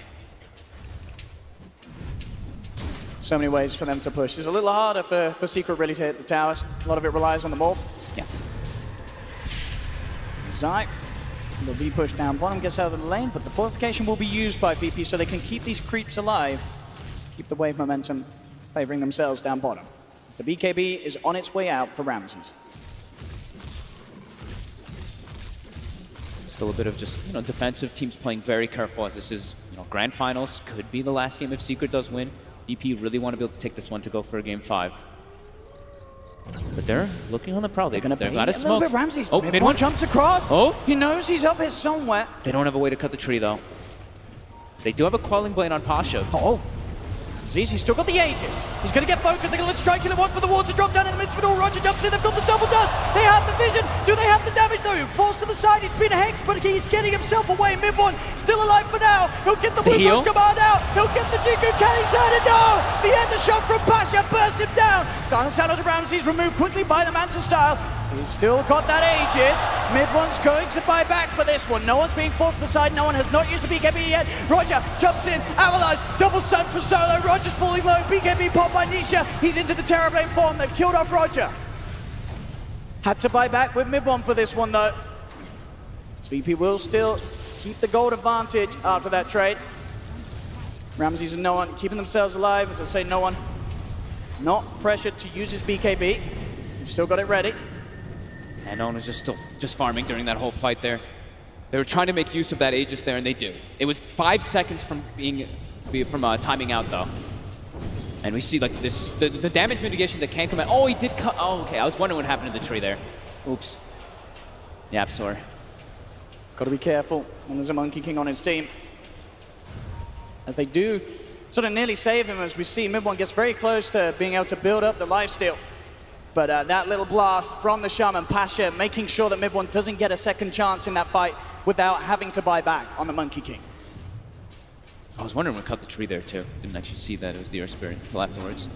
So many ways for them to push. It's a little harder for Secret really to hit the towers. A lot of it relies on the morph. Yeah. Zai, the D push down bottom, gets out of the lane, but the fortification will be used by VP so they can keep these creeps alive, keep the wave momentum favoring themselves down bottom. The BKB is on its way out for Ramses. Still a bit of just, defensive teams playing very careful, as this is, grand finals. Could be the last game if Secret does win. VP really want to be able to take this one to go for a game 5. But they're looking on the prowl. They've got a smoke. Little bit Ramses. Oh, mid one jumps across. Oh, he knows he's up here somewhere. They don't have a way to cut the tree though. They do have a Quelling Blade on Pasha. Oh. He's still got the Aegis. He's going to get focused. They're going to strike it at once for the water drop down in the midst of it all. Roger jumps in. They've got the double dust. They have the vision. Do they have the damage though? Falls to the side. He's been hexed, but he's getting himself away. Mid one still alive for now. He'll get the Loucas command out. He'll get the Jiku K's out and no! The ender shot from Pasha bursts him down. Silence out of Ramses removed quickly by the Manta style. He's still got that Aegis. Mid one's going to buy back for this one. No one's being forced to the side. No one has not used the BKB yet. Roger jumps in. Avalanche. Double stun for Solo. Roger's falling low. BKB popped by Nisha. He's into the Terrorblade form. They've killed off Roger. Had to buy back with mid one for this one though. VP will still keep the gold advantage after that trade. Ramses and no one keeping themselves alive. As I say, no one not pressured to use his BKB. He's still got it ready. And no one was just farming during that whole fight there. They were trying to make use of that Aegis there, and they do. It was 5 seconds from timing out though. And we see like this, the damage mitigation that can come out. Oh, he did cut. Oh, okay. I was wondering what happened to the tree there. Oops. Yapsor. He's got to be careful when there's a Monkey King on his team. As they do sort of nearly save him, as we see mid one gets very close to being able to build up the lifesteal. But that little blast from the Shaman, Pasha, making sure that mid one doesn't get a second chance in that fight without having to buy back on the Monkey King. I was wondering what cut the tree there too. Didn't actually see that. It was the Earth Spirit until afterwards.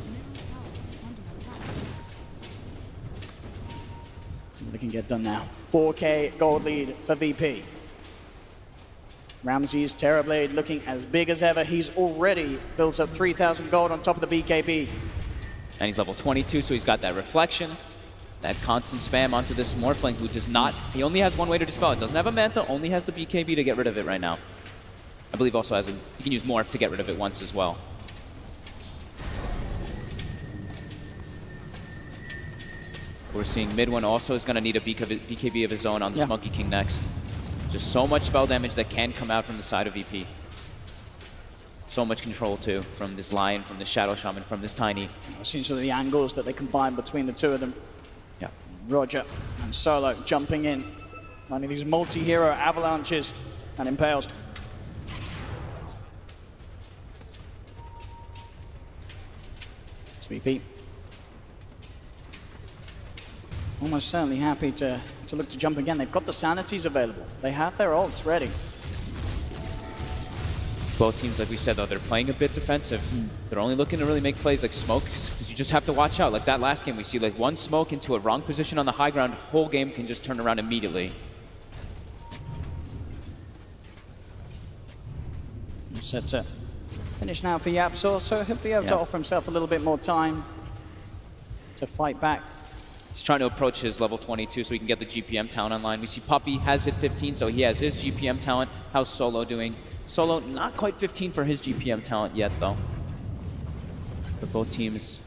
See what they can get done now. 4K gold lead for VP. Ramses Terrorblade looking as big as ever. He's already built up 3,000 gold on top of the BKB. And he's level 22, so he's got that reflection, that constant spam onto this Morphling who does not, he only has one way to dispel it. Doesn't have a Manta, only has the BKB to get rid of it right now. I believe also has he can use Morph to get rid of it once as well. We're seeing mid one also is going to need a BKB of his own on this Monkey King next. Just so much spell damage that can come out from the side of VP. So much control too from this Lion, from this Shadow Shaman, from this Tiny. Seeing sort of the angles that they can find between the two of them. Yeah. Roger and Solo jumping in. Finding these multi-hero avalanches and impales. It's VP. Almost certainly happy to look to jump again. They've got the Sanities available. They have their ults ready. Both teams, like we said, though, they're playing a bit defensive. They're only looking to really make plays like smokes, because you just have to watch out. Like that last game, we see like one smoke into a wrong position on the high ground, whole game can just turn around immediately. Set to finish now for Yapsor, so he'll be able to offer himself a little bit more time to fight back. He's trying to approach his level 22 so he can get the GPM talent online. We see Puppy has hit 15, so he has his GPM talent. How's Solo doing? Solo, not quite 15 for his GPM talent yet, though. But both teams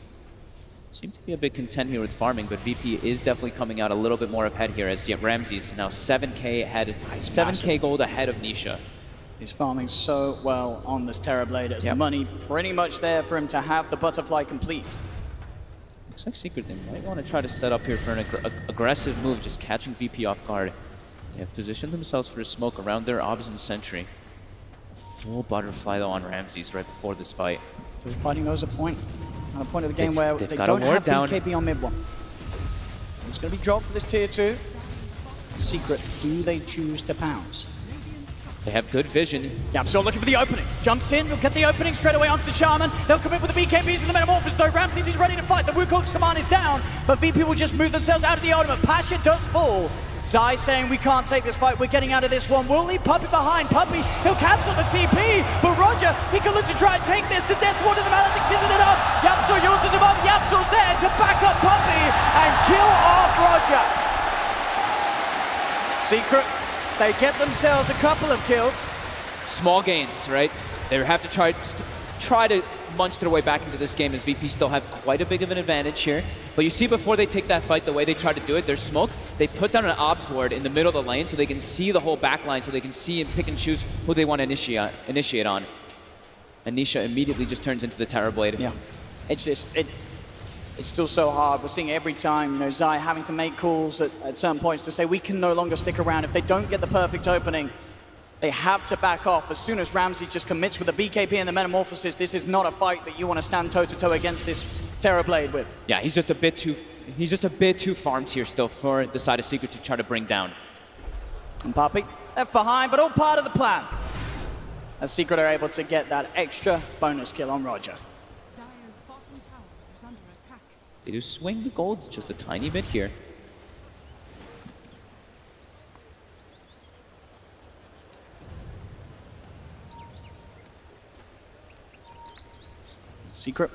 seem to be a bit content here with farming, but VP is definitely coming out a little bit more ahead here, as yet Ramses now 7K ahead, 7K gold ahead of Nisha. He's farming so well on this Terrorblade as the money pretty much there for him to have the butterfly complete. Looks like Secret, they might want to try to set up here for an aggressive move, just catching VP off guard. They have positioned themselves for a smoke around their Obs and Sentry. Full butterfly though on Ramses right before this fight. Still fighting those at point. On a point of the game where they don't have BKB on mid one. It's going to be dropped for this tier 2. Secret, do they choose to pounce? They have good vision. Yeah, I'm still looking for the opening. Jumps in, he'll get the opening straight away onto the Shaman. They'll come in with the BKBs and the Metamorphosis though. Ramses is ready to fight. The Wukong's command is down, but VP will just move themselves out of the ultimate. Pasha does fall. Zai saying we can't take this fight, we're getting out of this one. We'll leave Puppy behind. Puppy, he'll cancel the TP, but Roger, he can look to try and take this to death. One of the Maledict isn't enough. Yapsor uses him up. Yapsor's there to back up Puppy and kill off Roger. Secret, they get themselves a couple of kills. Small gains, right? They have to try to munch their way back into this game, as VP still have quite a big of an advantage here. But you see before they take that fight, the way they try to do it, their smoke, they put down an Obs ward in the middle of the lane so they can see the whole back line, so they can see and pick and choose who they want to initiate on. And Nisha immediately just turns into the Terrorblade. Yeah, it's just, it's still so hard. We're seeing every time, you know, Zai having to make calls at certain points to say we can no longer stick around. If they don't get the perfect opening, They have to back off. As soon as Ramsey just commits with the BKB and the Metamorphosis, this is not a fight that you want to stand toe-to-toe against this Terrorblade with. Yeah, he's just a bit too farmed here still for the side of Secret to try to bring down. And Puppey left behind, but all part of the plan. As Secret are able to get that extra bonus kill on Roger. Dire's bottom tower is under attack. They do swing the golds just a tiny bit here. Secret.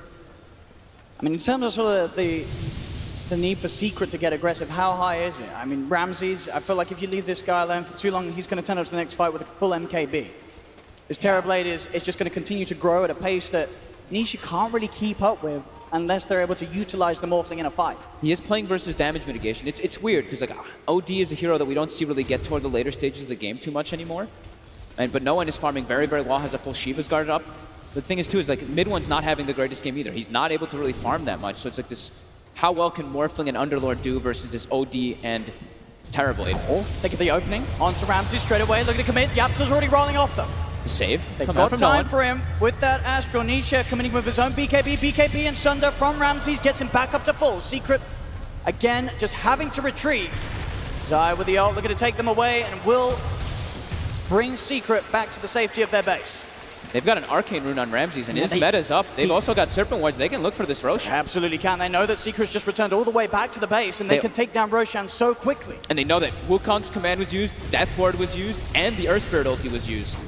I mean, in terms of sort of the need for Secret to get aggressive, how high is it? I mean, Ramses, I feel like if you leave this guy alone for too long, he's going to turn up to the next fight with a full MKB. This Terrorblade is just going to continue to grow at a pace that Nisha can't really keep up with unless they're able to utilize the Morphling in a fight. He is playing versus damage mitigation. It's weird, because like OD is a hero that we don't see really get toward the later stages of the game too much anymore. But no one is farming very, very well, has a full Sheeva's guarded up. The thing is, too, is like mid-one's not having the greatest game either. He's not able to really farm that much. So it's like this, how well can Morphling and Underlord do versus this OD and Terrorblade? Oh, look at the opening. Onto Ramses straight away. Look at the commit. Yapsa's already rolling off them. The save. They've got time for him with that Astral. Nisha committing with his own BKB. BKB and Sunder from Ramses gets him back up to full. Secret, again, just having to retreat. Zai with the ult looking to take them away and will bring Secret back to the safety of their base. They've got an Arcane Rune on Ramses, and his meta's up. They've also got Serpent Wards. They can look for this Roshan. Absolutely can. They know that Secret's just returned all the way back to the base, and they can take down Roshan so quickly. And they know that Wukong's command was used, Death Ward was used, and the Earth Spirit ulti was used.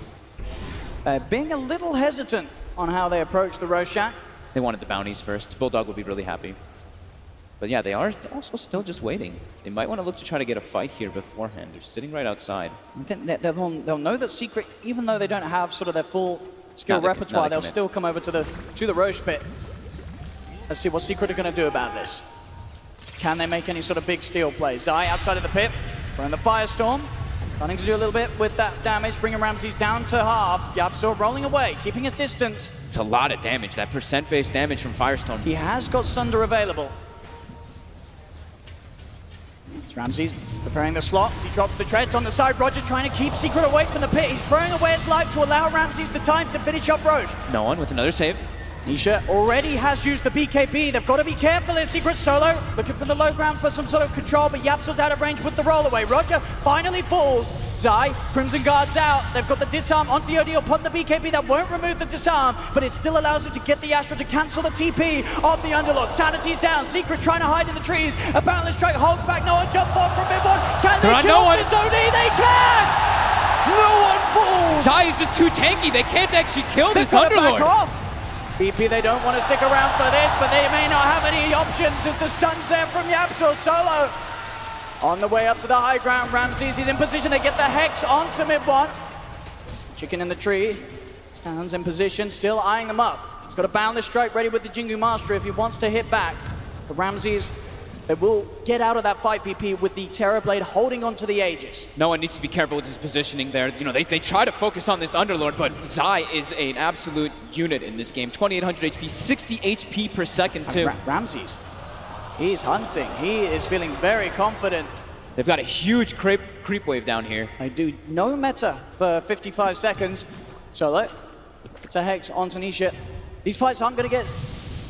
Being a little hesitant on how they approach the Roshan. They wanted the bounties first. Bulldog would be really happy. But yeah, they are also still just waiting. They might want to look to try to get a fight here beforehand. They're sitting right outside. They'll know that Secret, even though they don't have sort of their full skill repertoire, they'll still come over to the Roche pit. Let's see what Secret are going to do about this. Can they make any sort of big steal plays? Zai outside of the pit, running the Firestorm. Starting to do a little bit with that damage, bringing Ramses down to half. Yapso rolling away, keeping his distance. It's a lot of damage, that percent-based damage from Firestorm. He has got Sunder available. It's Ramses preparing the slots. He drops the treads on the side. Roger trying to keep Secret away from the pit. He's throwing away his life to allow Ramses the time to finish up Roche. No one with another save. Nisha already has used the BKB. They've got to be careful here. Secret solo, looking for the low ground for some sort of control, but Yapso's out of range with the rollaway. Roger finally falls. Zai, Crimson Guard's out. They've got the disarm onto the OD upon the BKB. That won't remove the disarm, but it still allows him to get the Astral to cancel the TP of the Underlord. Sanity's down. Secret trying to hide in the trees. A Boundless Strike holds back. No one jump forward from mid-one. Can they kill this OD? They can! No one falls! Zai is just too tanky. They can't actually kill this Underlord. BP, they don't want to stick around for this, but they may not have any options as the stun's there from Yapso solo. On the way up to the high ground, Ramses is in position. They get the Hex onto mid-one. Chicken in the tree, stands in position, still eyeing them up. He's got a Boundless Strike ready with the Jingu Master if he wants to hit back. But Ramses, they will get out of that fight, VP, with the Terrorblade holding onto the Aegis. No one needs to be careful with his positioning there. You know, they try to focus on this Underlord, but Zai is an absolute unit in this game. 2,800 HP, 60 HP per second, too. Ramses, he's hunting. He is feeling very confident. They've got a huge creep wave down here. I do no meta for 55 seconds. Solo, it's a Hex onto Nisha. These fights aren't going to get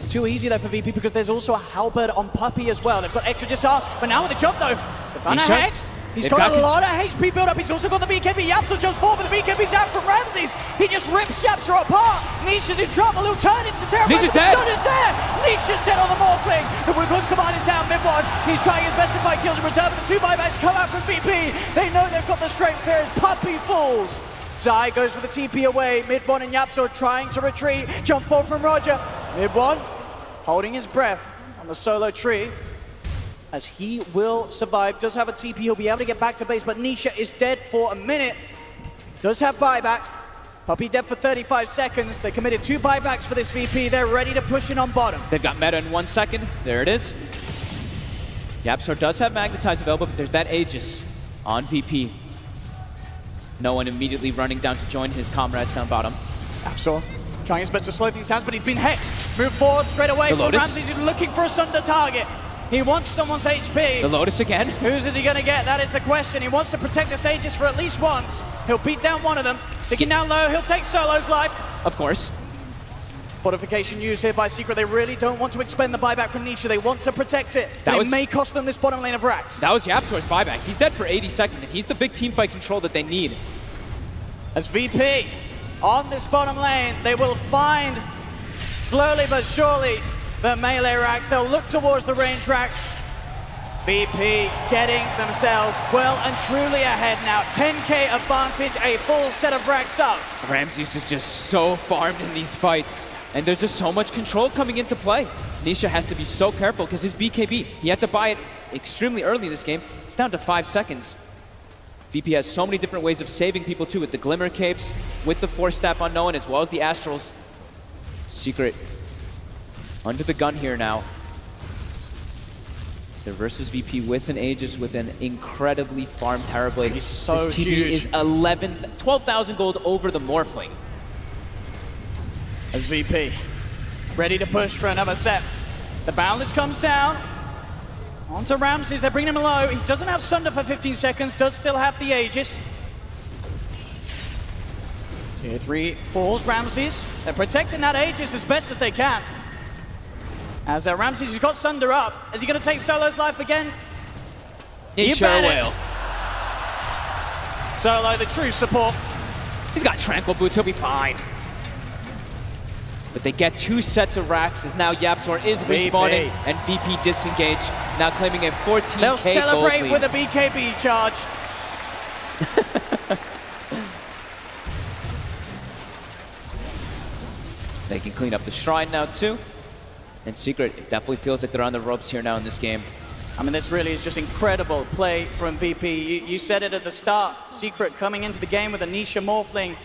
too easy though for VP because there's also a Halberd on Puppey as well. They've got extra disarm, but now with the jump though, they've done a Hex. He's got a lot of HP build up. He's also got the BKB. Yapso jumps forward, but the BKB's out from Ramses. He just rips Yapso apart. Nisha's in trouble. He'll turn into the Terrorblade. Nisha's dead. The stun is there. Nisha's dead on the Morphling. The Wukong's command is down mid-one. He's trying his best to find kills in return, but the two buybacks come out from VP. They know they've got the strength there as Puppey falls. Zai goes for the TP away. Mid-one and Yapso trying to retreat. Jump forward from Roger. Mid-one holding his breath on the solo tree as he will survive. Does have a TP, he'll be able to get back to base, but Nisha is dead for a minute. Does have buyback. Puppey dead for 35 seconds. They committed 2 buybacks for this VP. They're ready to push in on bottom. They've got meta in 1 second. There it is. Yapso does have Magnetize available, but there's that Aegis on VP. No one immediately running down to join his comrades down bottom. Yapso trying his best to slow things down, but he's been hexed. Move forward straight away. Ramses is looking for a Sunder target. He wants someone's HP. The Lotus again. Whose is he going to get? That is the question. He wants to protect this Aegis for at least once. He'll beat down one of them. Ticking down low, he'll take Solo's life. Of course. Fortification used here by Secret. They really don't want to expend the buyback from Nisha. They want to protect it. It may cost them this bottom lane of Rax. That was YapzOr's buyback. He's dead for 80 seconds, and he's the big teamfight control that they need. As VP on this bottom lane, they will find slowly but surely the melee Rax. They'll look towards the range Rax. VP getting themselves well and truly ahead now. 10k advantage, a full set of Rax up. Ramses is just so farmed in these fights. And there's just so much control coming into play. Nisha has to be so careful because his BKB, he had to buy it extremely early in this game. It's down to 5 seconds. VP has so many different ways of saving people too, with the Glimmer Capes, with the Force Staff Unknown, as well as the Astrals. Secret under the gun here now. So versus VP with an Aegis, with an incredibly farmed Terrorblade. He's so His TB huge. is 12,000 gold over the Morphling. As VP ready to push for another set. The Boundless comes down. Onto Ramses, they're bringing him low. He doesn't have Sunder for 15 seconds, does still have the Aegis. Tier 3 falls Ramses. They're protecting that Aegis as best as they can. As Ramses has got Sunder up. Is he going to take Solo's life again? He sure will. Solo, the true support. He's got Tranquil Boots, he'll be fine. But they get 2 sets of Rax as now YapzOr is respawning and VP disengage, now claiming a 14k They'll celebrate gold with a BKB charge. They can clean up the shrine now too. And Secret, it definitely feels like they're on the ropes here now in this game. I mean, this really is just incredible play from VP. You said it at the start. Secret coming into the game with a Nisha Morphling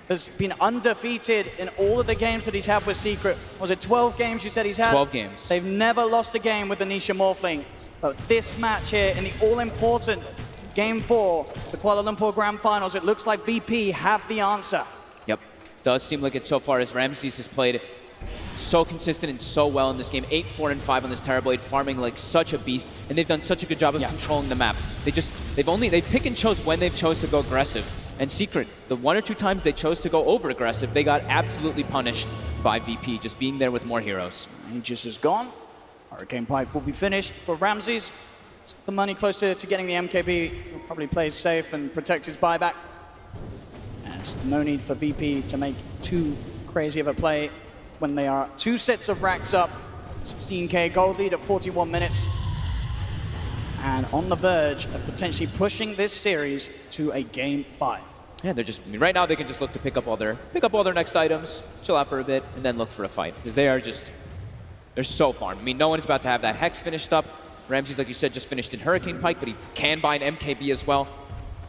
has been undefeated in all of the games that he's had with Secret. Was it 12 games you said he's had? 12 games. They've never lost a game with the Nisha Morphling. But this match here in the all-important Game 4, the Kuala Lumpur Grand Finals, it looks like VP have the answer. Yep, does seem like it so far, as Ramses has played so consistent and so well in this game. 8, 4, and 5 on this Terrorblade, farming like such a beast, and they've done such a good job of controlling the map. They pick and chose when they've chose to go aggressive. And Secret, the 1 or 2 times they chose to go over aggressive, they got absolutely punished by VP, just being there with more heroes. Aegis is gone. Hurricane Pipe will be finished for Ramses. The money close to getting the MKB. He'll probably play safe and protect his buyback. And there's no need for VP to make too crazy of a play when they are 2 sets of Racks up. 16k gold lead at 41 minutes. And on the verge of potentially pushing this series to a Game 5. Yeah, they're just, I mean, right now they can just look to pick up all their next items, chill out for a bit, and then look for a fight. Because they are just, they're so farmed. I mean, no one's about to have that Hex finished up. Ramses, like you said, just finished in Hurricane Pike, but he can buy an MKB as well.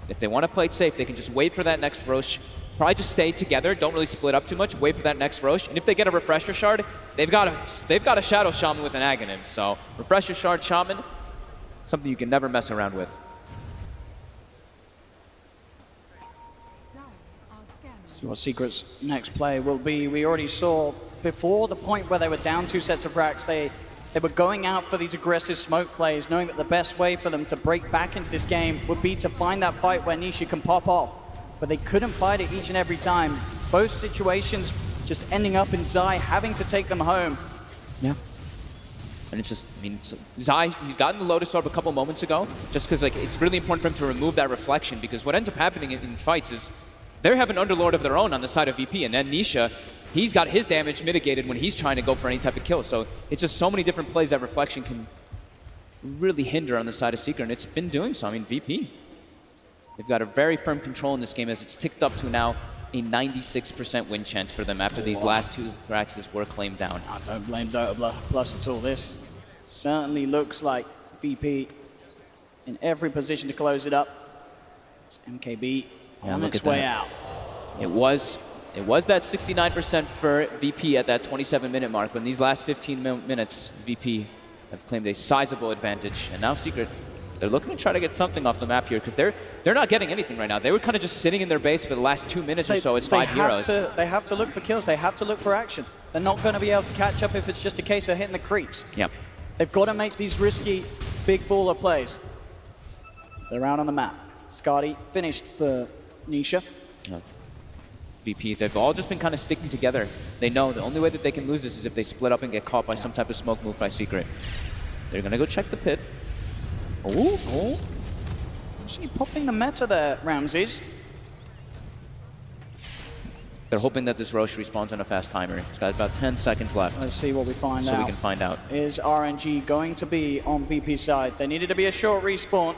If they want to play it safe, they can just wait for that next Roche. Probably just stay together, don't really split up too much, wait for that next Roche. And if they get a Refresher Shard, they've got a Shadow Shaman with an Aghanim. So Refresher Shard Shaman, something you can never mess around with. See what Secret's next play will be. We already saw before the point where they were down 2 sets of Racks, they were going out for these aggressive smoke plays, knowing that the best way for them to break back into this game would be to find that fight where Nisha can pop off. But they couldn't fight it each and every time. Both situations just ending up in Zai having to take them home. Yeah. And it's just, I mean, Zai, he's gotten the Lotus Orb a couple moments ago, just because like it's really important for him to remove that reflection, because what ends up happening in fights is they have an Underlord of their own on the side of VP, and then Nisha, he's got his damage mitigated when he's trying to go for any type of kill. So it's just so many different plays that reflection can really hinder on the side of Secret, and it's been doing so. I mean, VP, they've got a very firm control in this game as it's ticked up to now a 96% win chance for them after these last 2 Thraxes were claimed down. I don't blame Dota Plus at all. This certainly looks like VP in every position to close it up. It's MKB on its way out. It was that 69% for VP at that 27-minute mark, but in these last 15 minutes, VP have claimed a sizable advantage. And now Secret, they're looking to try to get something off the map here, because they're not getting anything right now. They were kind of just sitting in their base for the last 2 minutes or so as 5 heroes. They have to look for kills. They have to look for action. They're not going to be able to catch up if it's just a case of hitting the creeps. Yep. They've got to make these risky big baller plays. They're out on the map. Skadi finished for Nisha. Yeah. VP, they've all just been kind of sticking together. They know the only way that they can lose this is if they split up and get caught by some type of smoke move by Secret. They're going to go check the pit. Oh. Actually popping the meta there, Ramses. They're hoping that this Roche respawns on a fast timer. It's got about 10 seconds left. Let's see what we find out. So we can find out. Is RNG going to be on VP's side? They needed to be a short respawn.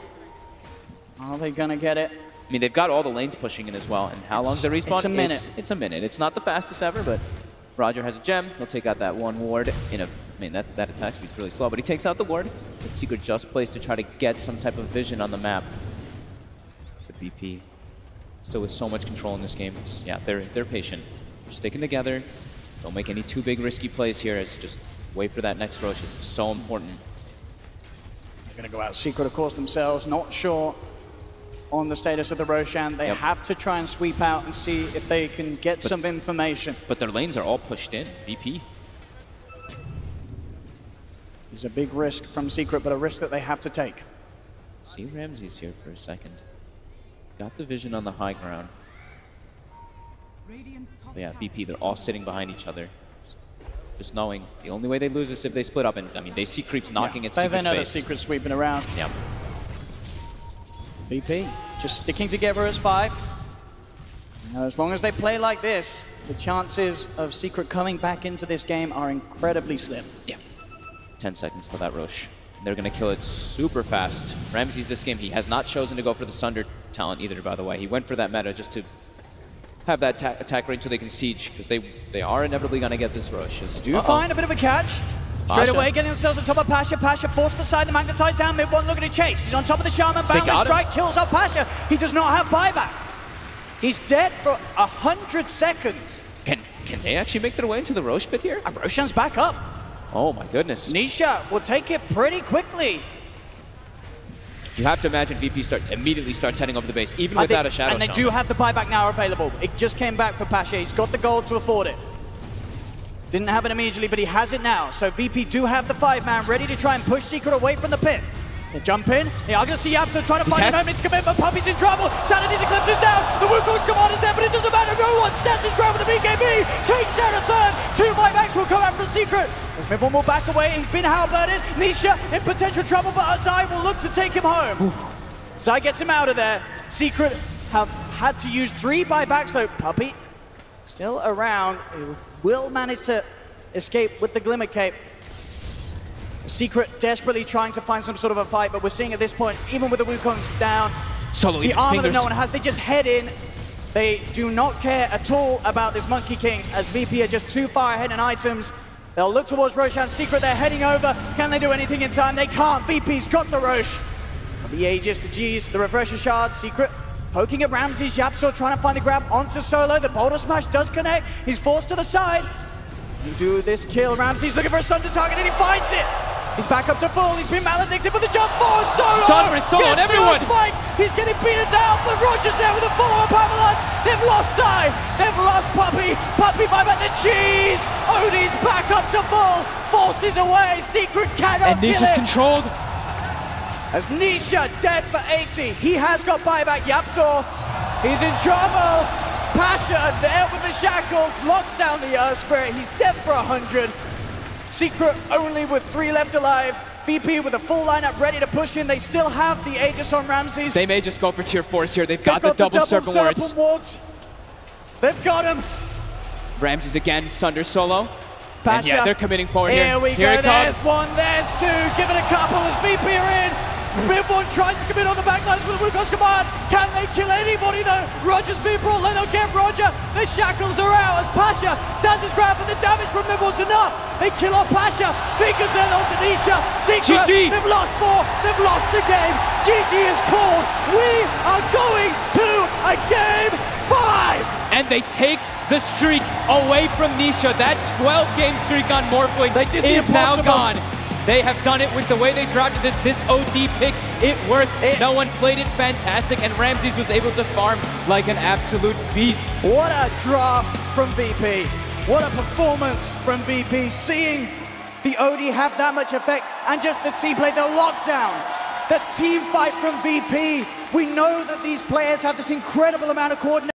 Are they going to get it? I mean, they've got all the lanes pushing in as well. And how long is the respawn? It's a minute. It's a minute. It's not the fastest ever, but Roger has a gem. He'll take out that one ward in a... I mean, that attack speed's really slow, but he takes out the ward. But Secret just plays to try to get some type of vision on the map. But VP still with so much control in this game. Yeah, they're patient. They're sticking together. Don't make any too big risky plays here. It's just wait for that next rush. It's so important. They're going to go out Secret, of course, themselves. Not sure on the status of the Roshan. They have to try and sweep out and see if they can get some information. But their lanes are all pushed in. VP. It's a big risk from Secret, but a risk that they have to take. See Ramses here for a second. Got the vision on the high ground. But yeah, VP, they're all sitting behind each other. Just knowing the only way they lose is if they split up. And I mean, they see creeps knocking at Secret's base. They know the Secret sweeping around. Yeah. VP just sticking together as 5. Now, as long as they play like this, the chances of Secret coming back into this game are incredibly slim. Yeah. 10 seconds till that Roche. They're going to kill it super fast. Ramses this game, he has not chosen to go for the Sunder talent either, by the way. He went for that meta just to have that attack range so they can siege, because they are inevitably going to get this Roche. Do find a bit of a catch. Straight away, getting themselves on top of Pasha. Pasha forced the side, the magnetized down mid one, looking to chase. He's on top of the Shaman, boundless strike, kills off Pasha. He does not have buyback. He's dead for 100 seconds. Can they actually make their way into the Roche pit here? Roshan's back up. Oh my goodness. Nisha will take it pretty quickly. You have to imagine VP immediately starts heading over the base, even without a Shadow And they do have the buyback now available. It just came back for Pasha. He's got the gold to afford it. Didn't have it immediately, but he has it now. So VP do have the 5-man ready to try and push Secret away from the pit. They jump in. They are going to see Yapso trying to find an opening to commit, but Puppy's in trouble. Sanity eclipses down. The Wukong's command is there, but it doesn't matter. No one stands his ground with the BKB. Takes down a third. 2 buybacks will come out from Secret. As Midone will back away. He's been halberded. Nisha in potential trouble, but Zai will look to take him home. Zai gets him out of there. Secret have had to use 3 buybacks, though. Puppy still around. He will manage to escape with the Glimmer Cape. Secret desperately trying to find some sort of a fight, but we're seeing at this point, even with the Wukongs down, the armor that no one has, they just head in. They do not care at all about this Monkey King, as VP are just too far ahead in items. They'll look towards Roshan. Secret, they're heading over. Can they do anything in time? They can't. VP's got the Roche. The Aegis, the G's, the Refresher Shard. Secret poking at Ramses. Yapso trying to find the grab onto Solo. The Boulder Smash does connect. He's forced to the side. You do this kill. Ramses looking for a Sunder target, and he finds it. He's back up to full. He's been maledicted with the jump forward. Solo! Stunner and Solo on everyone! Spike. He's getting beaten down, but Roger's there with a follow-up avalanche. They've lost Sai. They've lost Puppy. Puppy by the cheese. Odie's back up to full. Forces away. Secret cannot kill it. And Nisha's controlled. As Nisha dead for 80. He has got buyback. Yapso. He's in trouble. Pasha there with the shackles. Locks down the Earth Spirit. He's dead for 100. Secret only with 3 left alive. VP with a full lineup ready to push in. They still have the Aegis on Ramses. They may just go for tier 4s here. They've got the double serpent wards. They've got him. Ramses again, Sunder Solo. Pasha. And yeah, they're committing forward here. Here we go. There's one, there's 2. Give it a couple as VP are in. Midone tries to commit on the backlines with the Wukong's command. Can they kill anybody though? Roger's being brought low. They'll get Roger. The shackles are out as Pasha stands his ground, but the damage from Midone's enough. They kill off Pasha. Fingers then onto Nisha. Secret. GG. They've lost 4. They've lost the game. GG is called. We are going to a game 5. And they take the streak away from Nisha. That 12-game streak on Morphling is now gone. They have done it with the way they drafted this OD pick. It worked. No one played it fantastic, and Ramses was able to farm like an absolute beast. What a draft from VP. What a performance from VP. Seeing the OD have that much effect, and just the team play, the lockdown, the team fight from VP. We know that these players have this incredible amount of coordination.